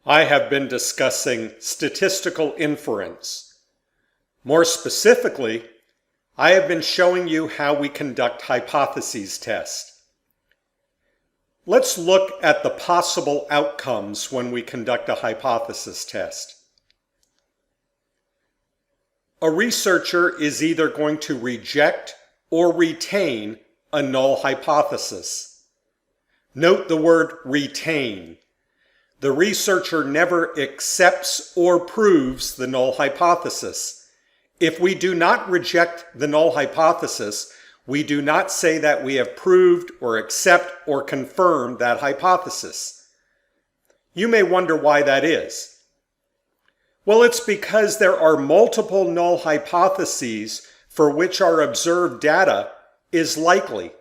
I have been discussing statistical inference. More specifically, I have been showing you how we conduct hypotheses tests. Let's look at the possible outcomes when we conduct a hypothesis test. A researcher is either going to reject or retain a null hypothesis. Note the word retain. The researcher never accepts or proves the null hypothesis. If we do not reject the null hypothesis, we do not say that we have proved or accept or confirmed that hypothesis. You may wonder why that is. Well, it's because there are multiple null hypotheses for which our observed data is likely.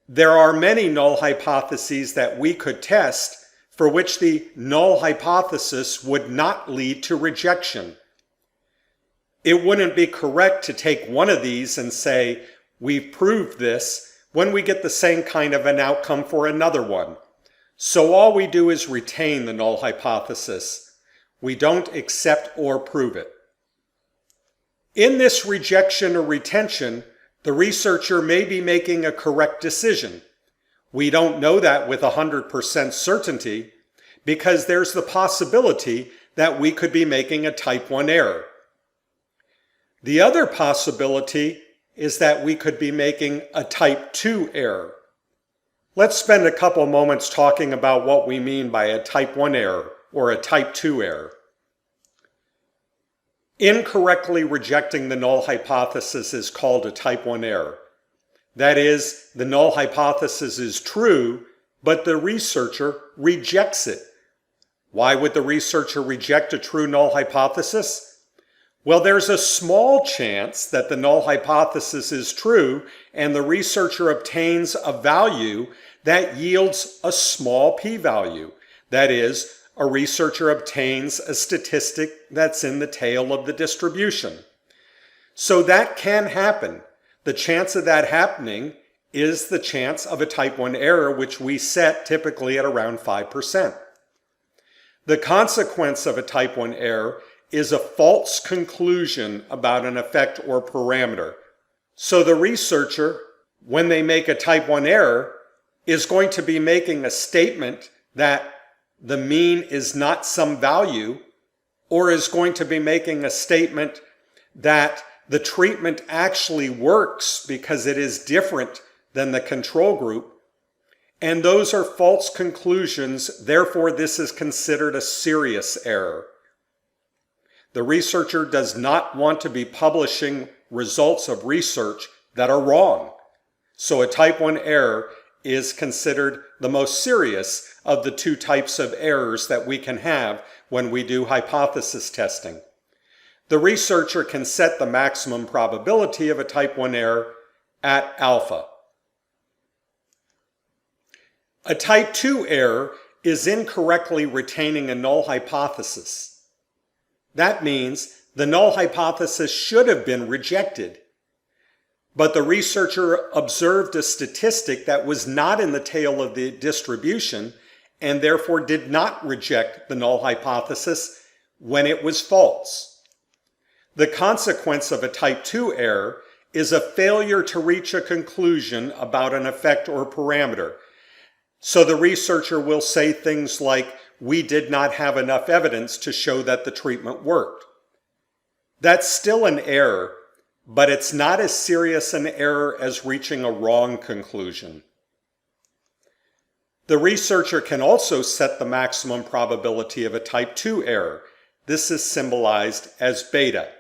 There are many null hypotheses that we could test for which the null hypothesis would not lead to rejection. It wouldn't be correct to take one of these and say, we've proved this, when we get the same kind of an outcome for another one. So all we do is retain the null hypothesis. We don't accept or prove it. In this rejection or retention, the researcher may be making a correct decision. We don't know that with 100% certainty because there's the possibility that we could be making a type 1 error. The other possibility is that we could be making a type 2 error. Let's spend a couple moments talking about what we mean by a type 1 error or a type 2 error. Incorrectly rejecting the null hypothesis is called a type 1 error. That is, the null hypothesis is true, but the researcher rejects it. Why would the researcher reject a true null hypothesis? Well, there's a small chance that the null hypothesis is true and the researcher obtains a value that yields a small p-value. That is, a researcher obtains a statistic that's in the tail of the distribution. So that can happen. The chance of that happening is the chance of a type 1 error, which we set typically at around 5%. The consequence of a type 1 error is a false conclusion about an effect or parameter. So the researcher, when they make a type 1 error, is going to be making a statement that the mean is not some value, or is going to be making a statement that the treatment actually works because it is different than the control group. And those are false conclusions, therefore this is considered a serious error. The researcher does not want to be publishing results of research that are wrong. So a type 1 error is considered the most serious of the two types of errors that we can have when we do hypothesis testing. The researcher can set the maximum probability of a type 1 error at alpha. A type 2 error is incorrectly retaining a null hypothesis. That means the null hypothesis should have been rejected, but the researcher observed a statistic that was not in the tail of the distribution and therefore did not reject the null hypothesis when it was false. The consequence of a type 2 error is a failure to reach a conclusion about an effect or parameter. So the researcher will say things like, we did not have enough evidence to show that the treatment worked. That's still an error, but it's not as serious an error as reaching a wrong conclusion. The researcher can also set the maximum probability of a type 2 error. This is symbolized as beta.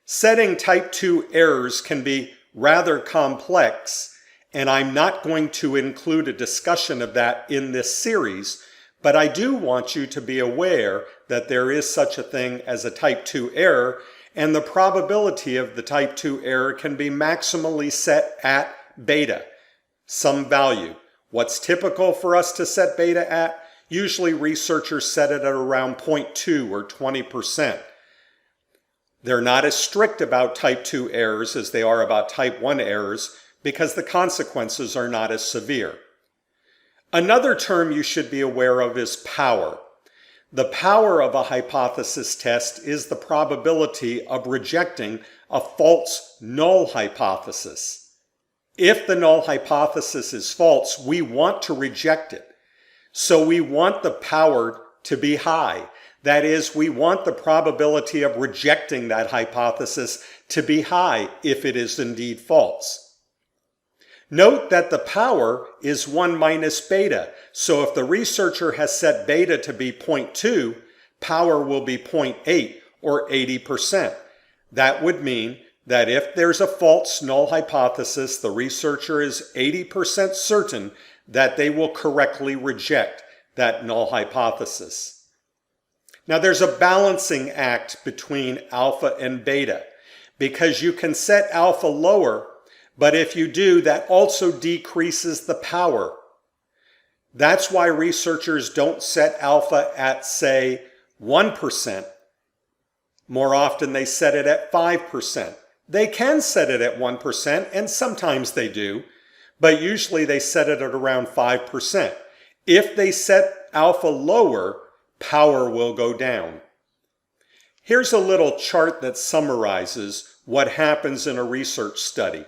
Setting type 2 errors can be rather complex, and I'm not going to include a discussion of that in this series, but I do want you to be aware that there is such a thing as a type 2 error, and the probability of the type 2 error can be maximally set at beta, some value. What's typical for us to set beta at? Usually researchers set it at around 0.2 or 20%. They're not as strict about type 2 errors as they are about type 1 errors because the consequences are not as severe. Another term you should be aware of is power. The power of a hypothesis test is the probability of rejecting a false null hypothesis. If the null hypothesis is false, we want to reject it. So we want the power to be high. That is, we want the probability of rejecting that hypothesis to be high if it is indeed false. Note that the power is 1 minus beta. So if the researcher has set beta to be 0.2, power will be 0.8 or 80%. That would mean that if there's a false null hypothesis, the researcher is 80% certain that they will correctly reject that null hypothesis. Now there's a balancing act between alpha and beta, because you can set alpha lower, but if you do, that also decreases the power. That's why researchers don't set alpha at, say, 1%. More often they set it at 5%. They can set it at 1%, and sometimes they do, but usually they set it at around 5%. If they set alpha lower, power will go down. Here's a little chart that summarizes what happens in a research study.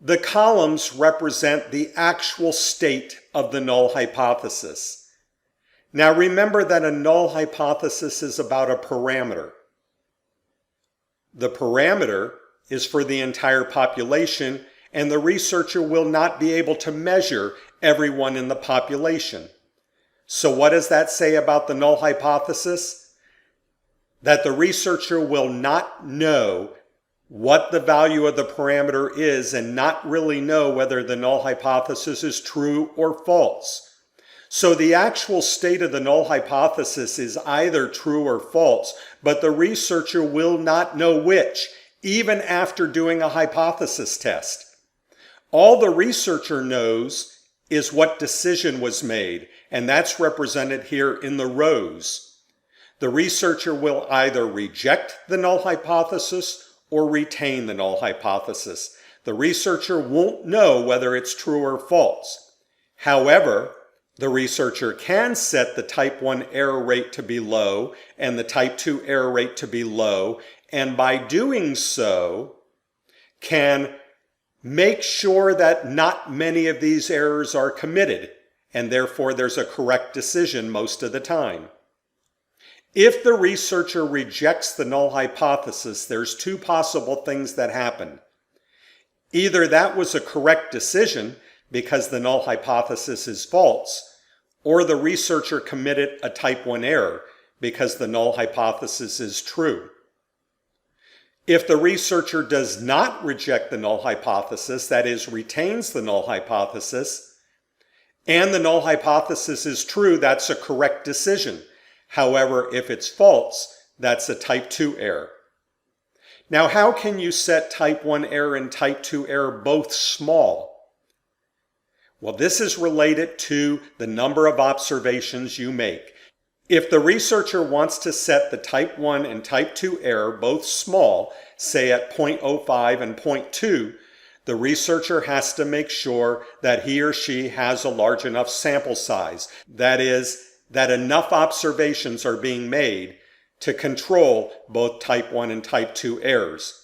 The columns represent the actual state of the null hypothesis. Now remember that a null hypothesis is about a parameter. The parameter is for the entire population, and the researcher will not be able to measure everyone in the population. So what does that say about the null hypothesis? That the researcher will not know what the value of the parameter is and not really know whether the null hypothesis is true or false. So the actual state of the null hypothesis is either true or false, but the researcher will not know which, even after doing a hypothesis test. All the researcher knows is what decision was made, and that's represented here in the rows. The researcher will either reject the null hypothesis or retain the null hypothesis. The researcher won't know whether it's true or false. However, the researcher can set the type 1 error rate to be low and the type 2 error rate to be low, and by doing so can make sure that not many of these errors are committed, and therefore there's a correct decision most of the time. If the researcher rejects the null hypothesis, there's two possible things that happen. Either that was a correct decision because the null hypothesis is false, or the researcher committed a type 1 error because the null hypothesis is true. If the researcher does not reject the null hypothesis, that is, retains the null hypothesis, and the null hypothesis is true, that's a correct decision. However, if it's false, that's a type 2 error. Now, how can you set type 1 error and type 2 error both small? Well, this is related to the number of observations you make. If the researcher wants to set the type 1 and type 2 error both small, say at 0.05 and 0.2, the researcher has to make sure that he or she has a large enough sample size. That is, that enough observations are being made to control both type 1 and type 2 errors.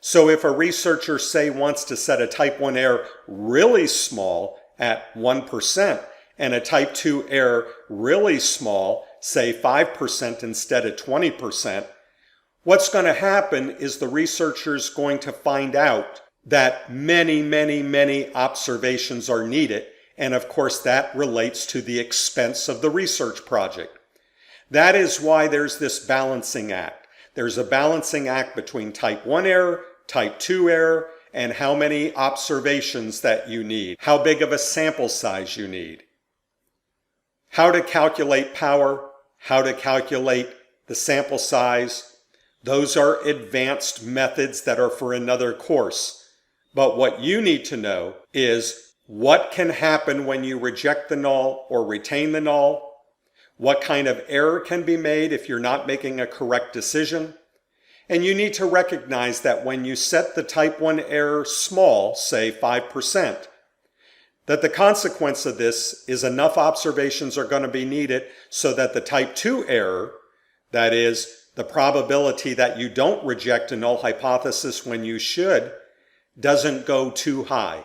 So if a researcher, say, wants to set a type 1 error really small at 1% and a type 2 error really small, say 5% instead of 20%, what's going to happen is the researcher is going to find out that many observations are needed. And of course, that relates to the expense of the research project. That is why there's this balancing act. There's a balancing act between type 1 error, type 2 error, and how many observations that you need, how big of a sample size you need. How to calculate power, how to calculate the sample size, those are advanced methods that are for another course. But what you need to know is what can happen when you reject the null or retain the null? What kind of error can be made if you're not making a correct decision? And you need to recognize that when you set the type 1 error small, say 5%, that the consequence of this is enough observations are going to be needed so that the type 2 error, that is, the probability that you don't reject a null hypothesis when you should, doesn't go too high.